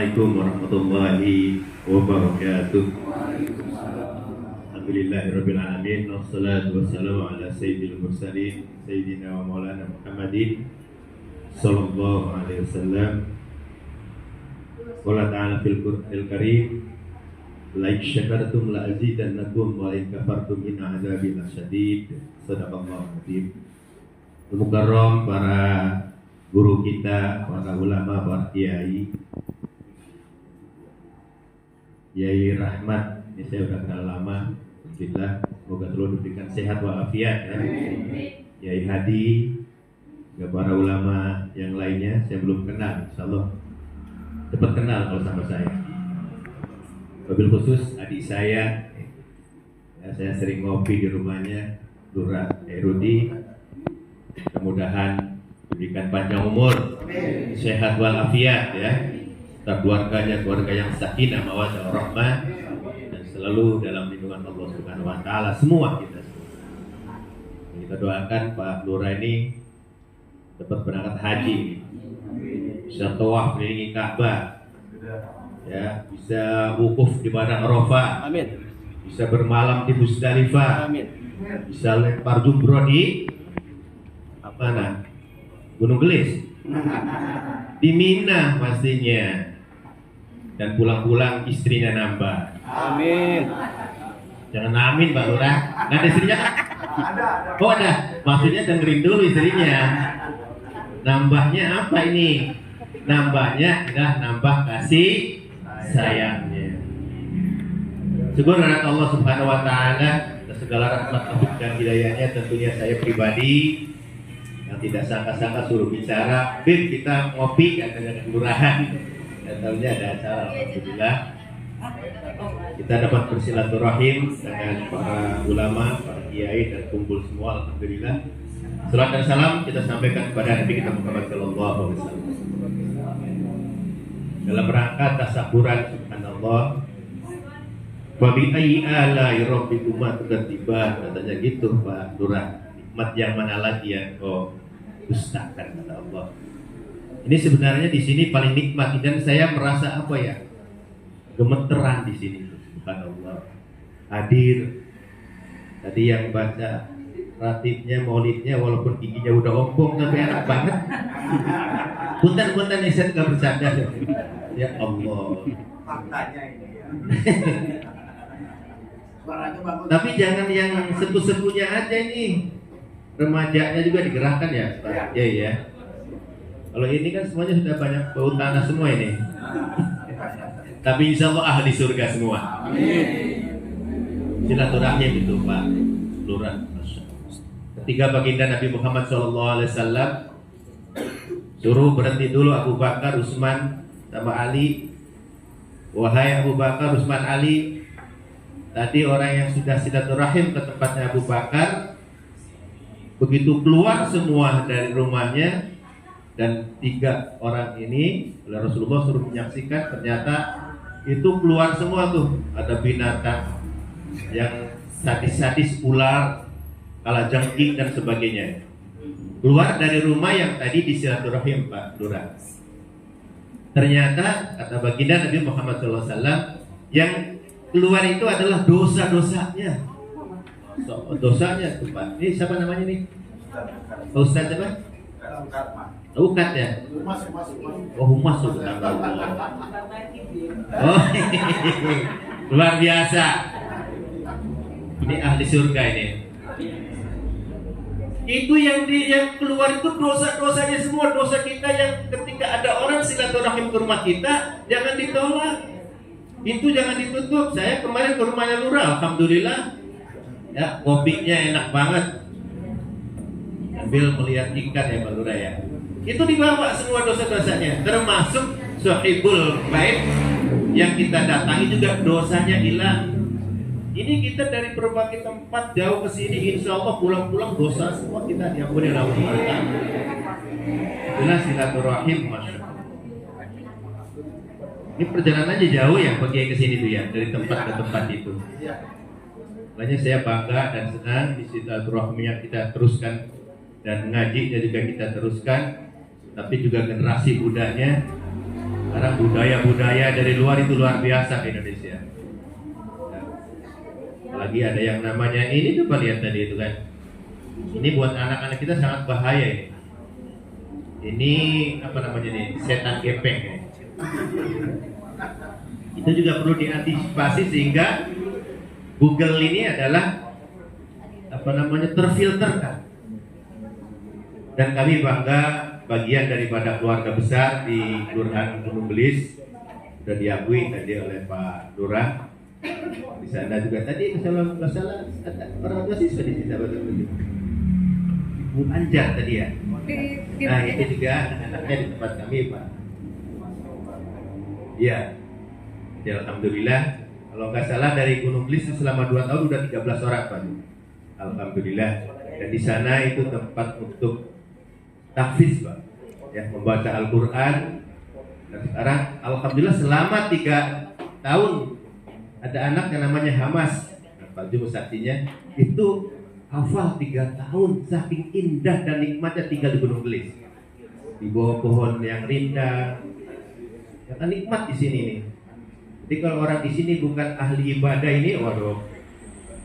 Assalamualaikum warahmatullahi wabarakatuh. Alhamdulillahirabbil alamin wassalatu wassalamu ala sayyidil mursalin sayyidina wa maulana Muhammadin sallallahu alaihi wasallam. Qala ta'ala fil Qur'anil Karim, la in syakartum la azidannakum wa in kafartum in adzabi lasyadid. Shadaqallahu adzim. Mukarram para guru kita, para ulama, para kiai, Kiai Rahmat, ini saya sudah kenal lama, alhamdulillah, semoga selalu diberikan sehat walafiat ya. Kiai Hadi, juga para ulama yang lainnya, saya belum kenal, insyaallah cepat kenal kalau sama saya. Wabil khusus adik saya, ya, saya sering ngopi di rumahnya, Lurah Rudi, mudah-mudahan diberikan panjang umur, sehat walafiat ya, serta keluarganya keluarga yang sakinah mawaddah warahmah dan selalu dalam lindungan Allah Subhanahu wa taala semua kita. Kita doakan Pak Lurah ini dapat berangkat haji, bisa tawaf kelilingi Ka'bah, ya, bisa wukuf di Padang Arafah, amin, bisa bermalam di Musdalifah, amin, bisa lempar jumroh di mana? Gunung Gelis, di Mina pastinya, dan pulang-pulang istrinya nambah. Amin. Jangan amin Pak Lurah. Nggak ada istrinya kan? Ada. Oh ada. Maksudnya dengerin dulu istrinya. Nambahnya apa ini? Nambahnya adalah nambah kasih sayangnya. Syukur kepada Allah Subhanahu Wa Taala atas segala rahmat dan hidayahnya. Tentunya saya pribadi yang tidak sangka-sangka suruh bicara, Bib kita ngopi katanya kelurahan, dan tahunya ada acara. Alhamdulillah kita dapat bersilaturahim dengan para ulama, para kiai dan kumpul semua. Alhamdulillah. Salam dan salam kita sampaikan kepada Nabi kita Muhammad sallallahu alaihi wasallam dalam rangka tasyakuran subhanallah. Wa bi ayyi ala'i rabbikuma tukadziban, katanya gitu Pak Lurah. Nikmat yang mana lagi yang kau dustakan, kata Allah. Ini sebenarnya di sini paling nikmat dan saya merasa apa ya, gemeteran di sini, subhanallah. Hadir tadi yang baca ratibnya, maulidnya, walaupun giginya udah ompong tapi enak banget. Punten-punten nih saya nggak bercanda. Ya Allah. Faktanya ini ya. Tapi jangan yang sepuh-sepuhnya aja ini. Remajanya juga digerakkan ya, Pak. Iya ya. Kalau ini kan semuanya sudah banyak bau tanah semua ini. Tapi insya Allah ahli surga semua. Amin. Silaturahim itu Pak Lurah. Ketika baginda Nabi Muhammad SAW suruh berhenti dulu Abu Bakar, Utsman, sama Ali. Wahai Abu Bakar, Utsman, Ali, tadi orang yang sudah silaturahim ke tempatnya Abu Bakar, begitu keluar semua dari rumahnya, dan 3 orang ini oleh Rasulullah suruh menyaksikan, ternyata itu keluar semua tuh, ada binatang yang sadis-sadis, ular, kalajengking dan sebagainya, keluar dari rumah yang tadi disilaturahim Pak Lurah. Ternyata kata baginda Nabi Muhammad SAW, yang keluar itu adalah dosa-dosanya. Dosanya tuh Pak. Ini siapa namanya nih? Ustaz siapa? Ukat ya? Oh Humas tuh. Oh luar biasa. Ini ahli surga ini. Itu yang keluar itu dosa-dosanya semua, dosa kita yang ketika ada orang silaturahim ke rumah kita, jangan ditolak. Itu jangan ditutup. Saya kemarin ke rumahnya Lurah, alhamdulillah. Ya, kopinya enak banget. Sambil melihat ikan ya Pak Lurah ya. Itu dibawa semua dosa-dosanya, termasuk sahibul bait yang kita datangi juga dosanya hilang. Ini kita dari berbagai tempat jauh ke sini, insya Allah pulang-pulang dosa semua kita diampuni oleh Allah. Itulah silaturahim, masya Allah. Ini perjalanannya jauh ya pergi ke sini tuh ya, dari tempat ke tempat itu. Makanya saya bangga dan senang di silaturahmi yang kita teruskan, dan ngajinya juga kita teruskan, tapi juga generasi mudanya Sekarang budaya-budaya dari luar itu luar biasa di Indonesia. Apalagi ada yang namanya ini coba lihat tadi itu kan. Ini buat anak-anak kita sangat bahaya ini. Ini apa namanya nih? Setan gepeng ya. Itu juga perlu diantisipasi sehingga Google ini adalah apa namanya terfilterkan. Dan kami bangga bagian daripada keluarga besar di Kelurahan Gunung Belis sudah diakui tadi oleh Pak Lurah. Di sana juga tadi kalau nggak salah ada orang tua siswa di sini Bu Anjar tadi ya. Nah itu juga anaknya di tempat kami Pak. Iya. Ya, alhamdulillah. Kalau nggak salah dari Gunung Belis selama 2 tahun udah 13 orang Pak. Alhamdulillah. Dan di sana itu tempat untuk tahfiz Pak, ya membaca Al-Quran. Dan sekarang alhamdulillah selama 3 tahun ada anak yang namanya Hamas, Pak Jum saksinya itu hafal 3 tahun, saking indah dan nikmatnya tinggal di Gunung Belis, di bawah pohon yang rindang. Ya kan nikmat di sini nih. Jadi kalau orang di sini bukan ahli ibadah ini, waduh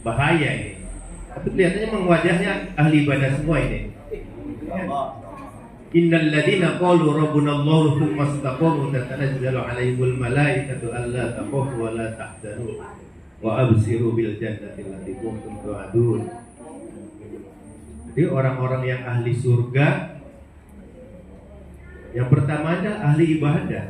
bahaya ini. Tapi kelihatannya memang wajahnya ahli ibadah semua ini. Innal ladzina qalu rabbuna Allah tsumma istaqamu tatanazzalu 'alaihimul malaikatu alla takhafu wa la tahzanu wa abshiru bil jannati allati kuntum tu'adun. Jadi orang-orang yang ahli surga yang pertama adalah ahli ibadah.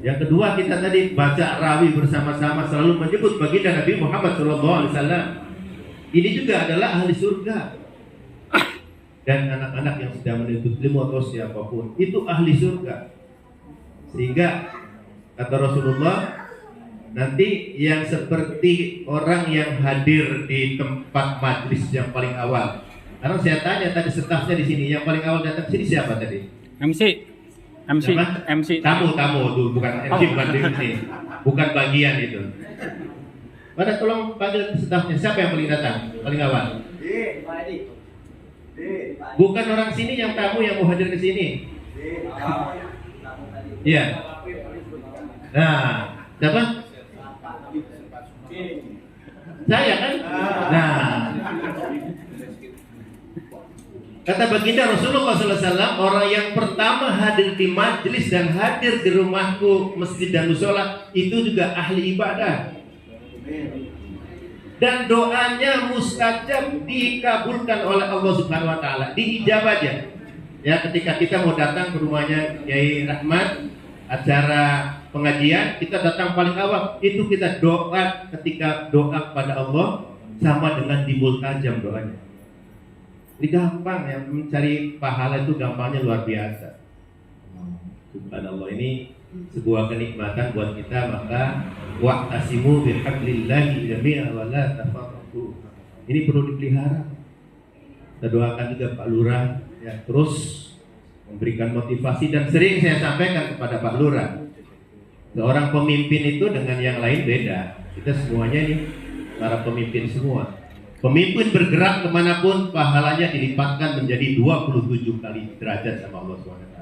Yang kedua kita tadi baca rawi bersama-sama selalu menyebut baginda Nabi Muhammad SAW. Ini juga adalah ahli surga. Dan anak-anak yang sedang menuntut ilmu atau siapapun itu ahli surga. Sehingga kata Rasulullah, nanti yang seperti orang yang hadir di tempat majlis yang paling awal. Karena saya tanya tadi stafnya di sini yang paling awal datang sini siapa tadi? MC. Tamu tuh bukan MC, bukan MC. Bukan bagian itu. Pada tolong panggil stafnya, siapa yang paling datang? Paling awal? Bukan orang sini yang tamu yang mau hadir ke sini. Iya. Nah, siapa? Saya kan? Nah, kata baginda Rasulullah SAW, orang yang pertama hadir di majelis dan hadir di rumahku, masjid dan musola itu juga ahli ibadah. Dan doanya mustajab, dikabulkan oleh Allah Subhanahu wa taala, diijabah aja. Ya, ketika kita mau datang ke rumahnya Kiai Rahmat, acara pengajian, kita datang paling awal, itu kita doa. Ketika doa kepada Allah sama dengan di multajam doanya. Jadi gampang ya, mencari pahala itu gampangnya luar biasa. Subhanallah, ini sebuah kenikmatan buat kita. Maka wa'tasimu bihablillahi jami'an wa la tafarraqu. Ini perlu dipelihara. Kita doakan juga Pak Lurah ya, terus memberikan motivasi. Dan sering saya sampaikan kepada Pak Lurah, seorang pemimpin itu dengan yang lain beda. Kita semuanya nih para pemimpin semua. Pemimpin bergerak kemanapun pahalanya dilipatkan menjadi 27 kali derajat sama Allah SWT.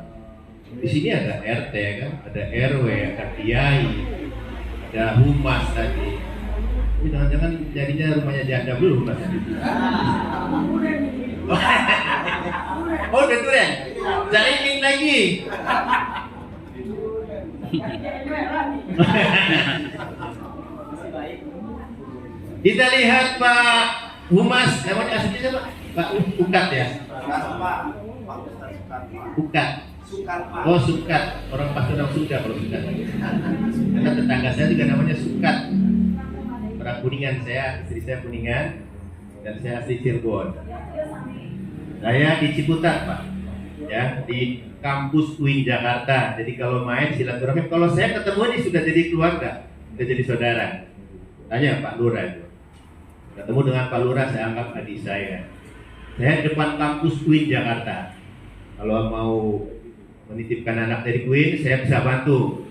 Di sini ada RT kan, ada RW, ada kiai, ada humas tadi. Ini jangan-jangan jadinya rumahnya janda belum Mas tadi. Oh, udah tuh ya. Cari link lagi. Kita lihat Pak Humas, namanya aslinya siapa? Pak Ukat ya? Ukat. Oh, Sukat. Orang pasti orang Sunda kalau Sukat. Karena tetangga saya juga namanya Sukat. Orang Kuningan, istri saya Kuningan, dan saya asli Cirebon. Saya di Ciputat Pak, ya, di kampus UIN Jakarta. Jadi kalau main silaturahmi, kalau saya ketemu ini sudah jadi keluarga, sudah jadi saudara. Tanya Pak Lurah itu. Ketemu dengan Pak Lurah, saya anggap adik saya. Saya depan kampus UIN Jakarta. Kalau mau menitipkan anak dari UIN, saya bisa bantu.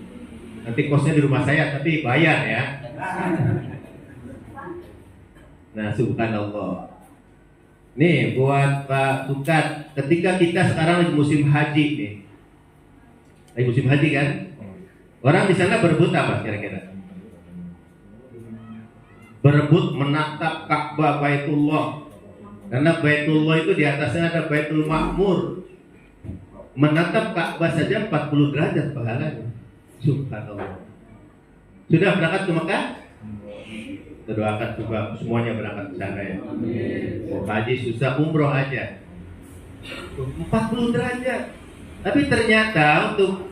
Nanti kosnya di rumah saya, tapi bayar ya. Nah, subhanallah. Nih buat Pak Sukat, ketika kita sekarang lagi musim haji nih, lagi musim haji kan. Orang di sana berebut apa kira-kira? Berebut menatap Ka'bah Baitullah. Karena Baitullah itu di atasnya ada Baitul Ma'mur. Menatap Ka'bah saja 40 derajat pahalanya. Subhanallah. Sudah berangkat ke Mekah? Kita doakan juga semuanya berangkat ke sana ya. Mau haji susah, umroh aja 40 derajat. Tapi ternyata untuk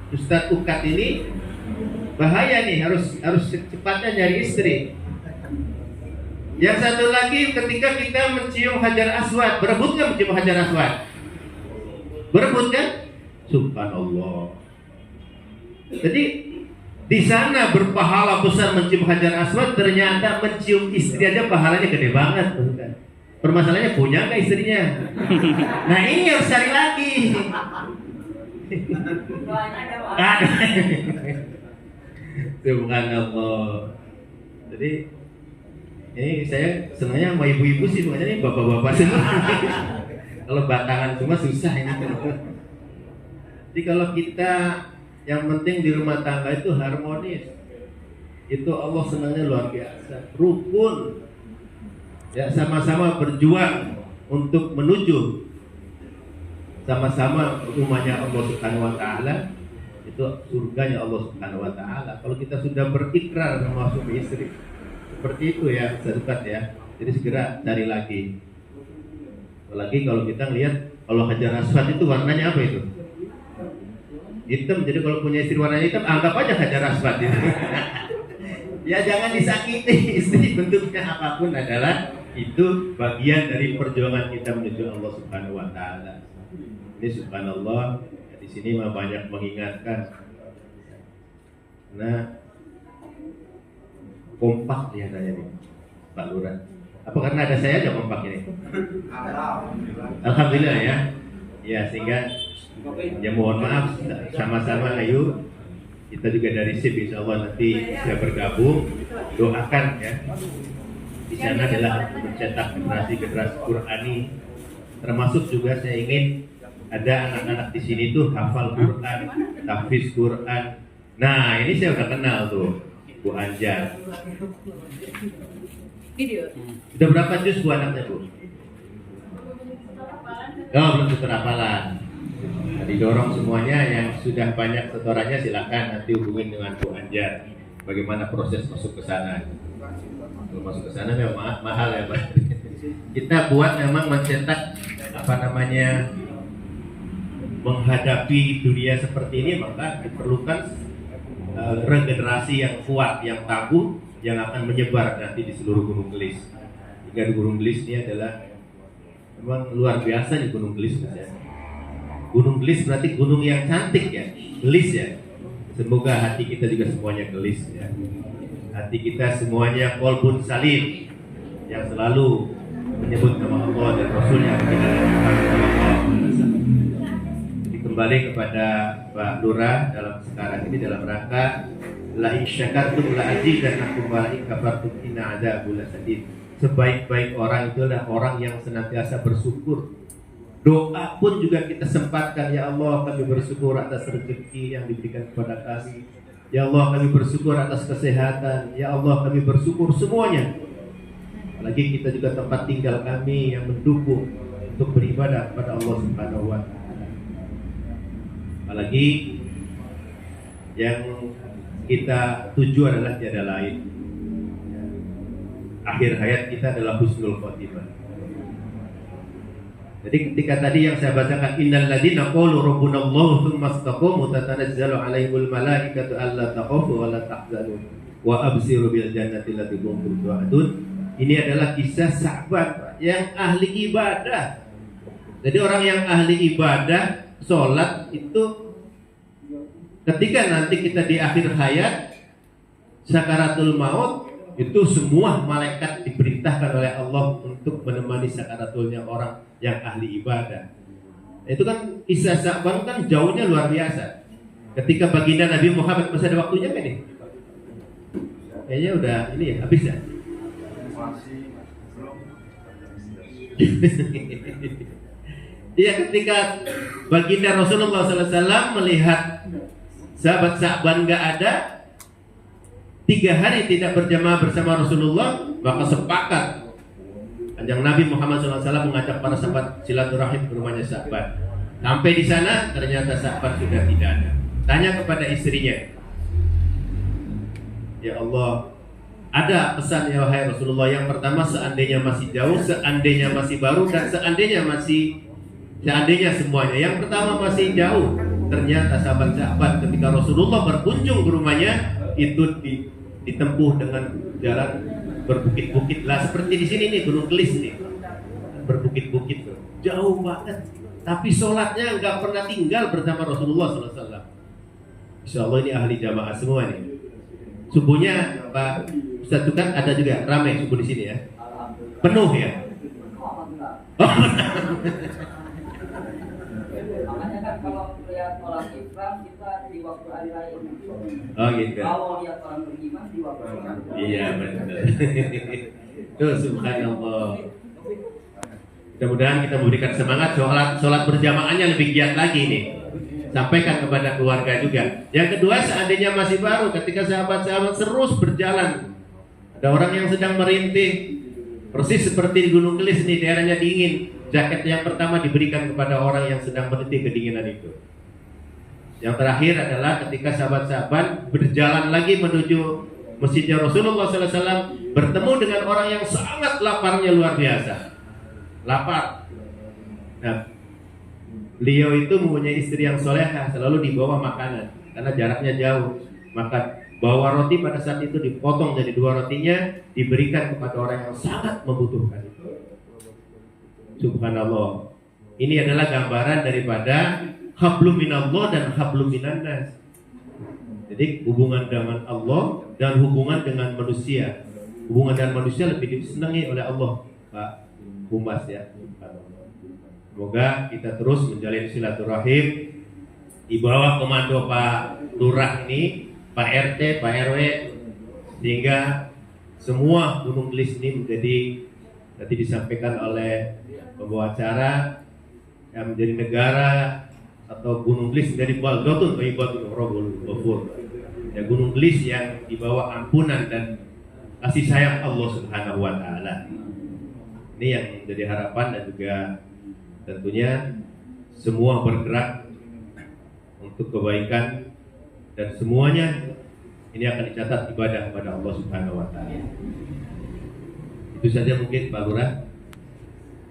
Ustadz Ukat ini bahaya nih, harus secepatnya nyari istri. Yang satu lagi, ketika kita mencium Hajar Aswad, berebut nggak mencium Hajar Aswad? Berebut kan? Subhanallah. Jadi di sana berpahala besar mencium Hajar Aswad, ternyata mencium istri aja pahalanya gede banget. Permasalahannya punya nggak istrinya? Nah ini harus cari lagi. Subhanallah. Jadi ini saya senangnya sama ibu-ibu sih, makanya ini bapak-bapak semua. Kalau batangan semua susah ini. Jadi kalau kita yang penting di rumah tangga itu harmonis, itu Allah senangnya luar biasa. Rukun, ya sama-sama berjuang untuk menuju sama-sama rumahnya Allah Subhanahu Wa Taala, itu surganya Allah Subhanahu Wa Taala. Kalau kita sudah berikrar sama suami istri seperti itu ya, sedekat ya. Jadi segera cari lagi. Apalagi kalau kita lihat, kalau Hajar Aswad itu warnanya apa itu? Hitam. Jadi kalau punya istri warnanya hitam, anggap aja Hajar Aswad itu. Ya jangan disakiti istri, bentuknya apapun adalah itu bagian dari perjuangan kita menuju Allah Subhanahu Wa Taala. Ini subhanallah, di sini mah banyak mengingatkan. Nah, kompak lihatannya nih Pak Lurah. Apa karena ada saya aja kompak ini? Alhamdulillah ya. Ya sehingga ya mohon maaf, sama-sama ayo kita juga dari SIP insya Allah nanti bisa bergabung. Doakan ya. Di sana adalah mencetak generasi Qurani. Termasuk juga saya ingin ada anak-anak di sini tuh hafal Quran, tahfiz Quran. Nah ini saya udah kenal tuh Bu Anjar. Udah berapa juz Bu anaknya Bu? Oh belum seterapalan. Nah, didorong semuanya yang sudah banyak setorannya silakan nanti hubungin dengan Bu Anjar. Bagaimana proses masuk ke sana? Kalau masuk ke sana memang mahal ya Pak. Kita buat memang mencetak apa namanya, menghadapi dunia seperti ini, maka diperlukan regenerasi yang kuat, yang tangguh, yang akan menyebar nanti di seluruh Gunung Gelis. Hingga Gunung Gelis ini adalah memang luar biasa di Gunung Gelis ya. Gunung Gelis berarti gunung yang cantik ya, gelis ya. Semoga hati kita juga semuanya gelis ya. Hati kita semuanya qalbun salim, yang selalu menyebut nama Allah dan Rasulnya. Jadi kembali kepada Pak Lurah dalam sekarang ini dalam rangka la in syakartum la azidannakum wa la in kafartum inna adzabul lasyadid. Sebaik-baik orang itu adalah orang yang senantiasa bersyukur. Doa pun juga kita sempatkan, ya Allah kami bersyukur atas rezeki yang diberikan kepada kami. Ya Allah kami bersyukur atas kesehatan. Ya Allah kami bersyukur semuanya. Apalagi kita juga tempat tinggal kami yang mendukung untuk beribadah kepada Allah Subhanahu Wa Taala. Apalagi yang kita tuju adalah tiada lain. Akhir hayat kita adalah husnul khotimah. Jadi ketika tadi yang saya bacakan innal ladzina qalu rabbunallahu tsumma istaqamu tatanazzalu alaihimul malaikatu alla takhafu wa la tahzanu wa absiru bil jannati allati kuntum tu'adun. Ini adalah kisah sahabat yang ahli ibadah. Jadi orang yang ahli ibadah, sholat itu ketika nanti kita di akhir hayat sakaratul maut, itu semua malaikat diperintahkan oleh Allah untuk menemani sakaratulnya orang yang ahli ibadah. Itu kan kisah sahabat kan jauhnya luar biasa. Ketika baginda Nabi Muhammad masih ada waktunya kan nih? Kayaknya udah ini ya, habis ya. Iya ketika baginda Rasulullah SAW melihat sahabat Sa'ban nggak ada, 3 hari tidak berjamaah bersama Rasulullah, maka sepakat Kanjeng Nabi Muhammad SAW mengajak para sahabat silaturahim ke rumahnya Sa'ban. Sampai di sana ternyata Sa'ban sudah tidak ada. Tanya kepada istrinya, ya Allah, ada pesan ya wahai Rasulullah. Yang pertama, seandainya masih jauh, seandainya masih baru, dan seandainya semuanya. Yang pertama masih jauh. Ternyata sahabat-sahabat ketika Rasulullah berkunjung ke rumahnya itu ditempuh dengan jalan berbukit-bukit lah, seperti di sini nih, Gunung Kelis nih, berbukit-bukit jauh banget. Tapi sholatnya nggak pernah tinggal bersama Rasulullah SAW. Insya Allah ini ahli jamaah semua nih. Subuhnya Pak Ustaz itu kan ada juga ramai subuh di sini ya, penuh ya. Oh. Makanya kan kalau lihat orang Islam kita di waktu hari raya. Oh gitu. Kalau lihat orang beriman di waktu Islam. Iya benar. Tuh subhanallah. Mudah-mudahan kita memberikan semangat sholat berjamaahnya lebih giat lagi nih. Sampaikan kepada keluarga juga. Yang kedua, seandainya masih baru, ketika sahabat-sahabat terus berjalan, ada orang yang sedang merintih, persis seperti di Gunung Kelis nih, daerahnya dingin. Jaket yang pertama diberikan kepada orang yang sedang merintih kedinginan itu. Yang terakhir adalah ketika sahabat-sahabat berjalan lagi menuju masjidnya Rasulullah SAW, bertemu dengan orang yang sangat laparnya luar biasa. Lapar. Nah, beliau itu mempunyai istri yang solehah, selalu dibawa makanan karena jaraknya jauh. Maka bawa roti pada saat itu dipotong jadi 2 rotinya, diberikan kepada orang yang sangat membutuhkan itu. Subhanallah. Ini adalah gambaran daripada hablum minallah dan hablum minannas. Jadi hubungan dengan Allah dan hubungan dengan manusia. Hubungan dengan manusia lebih disenangi oleh Allah, Pak Humas ya. Semoga kita terus menjalin silaturahim di bawah komando Pak Lurah ini, Pak RT, Pak RW, sehingga semua Gunung Kelis ini menjadi, nanti disampaikan oleh pembawa acara, yang menjadi negara atau Gunung Kelis menjadi baldatun thayyibatun rabbul ghafur. Ya, Gunung Kelis yang dibawa ampunan dan kasih sayang Allah Subhanahu wa taala. Ini yang menjadi harapan, dan juga tentunya semua bergerak untuk kebaikan, dan semuanya ini akan dicatat ibadah kepada Allah Subhanahu wa taala. Itu saja mungkin Pak Lurah.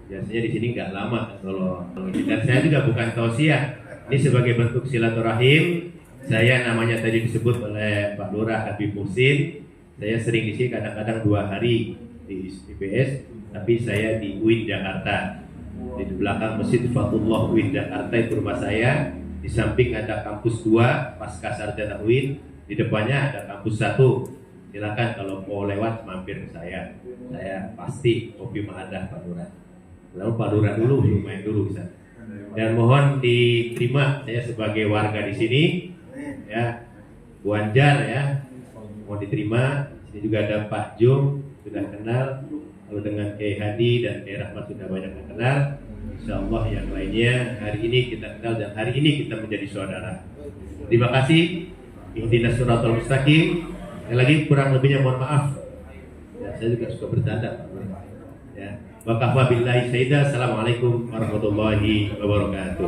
Biasanya di sini nggak lama kalau dan saya juga bukan tausiah. Ini sebagai bentuk silaturahim. Saya namanya tadi disebut oleh Pak Lurah Habib Muhsin. Saya sering di sini kadang-kadang 2 hari di IPS, tapi saya di UIN Jakarta. Di belakang Masjid Fatullah UIN Jakarta itu rumah saya. Di samping ada kampus 2 Pasca Sarjana UIN. Di depannya ada kampus 1. Silakan kalau mau lewat mampir ke saya. Saya pasti kopi mahadah Pak Lurah. Lalu Pak Lurah dulu, main dulu bisa. Dan mohon diterima saya sebagai warga di sini, ya, Bu Anjar ya, mohon diterima. Sini juga ada Pak Jum, sudah kenal. Lalu dengan Kiai Hadi dan Kiai Rahmat sudah banyak yang kenal. Insya Allah yang lainnya hari ini kita kenal, dan hari ini kita menjadi saudara. Terima kasih. Ihdinas siratal mustaqim. Yang lagi kurang lebihnya mohon maaf. Ya, saya juga suka bercanda. Ya. Wa kafa billahi syahida. Assalamualaikum warahmatullahi wabarakatuh.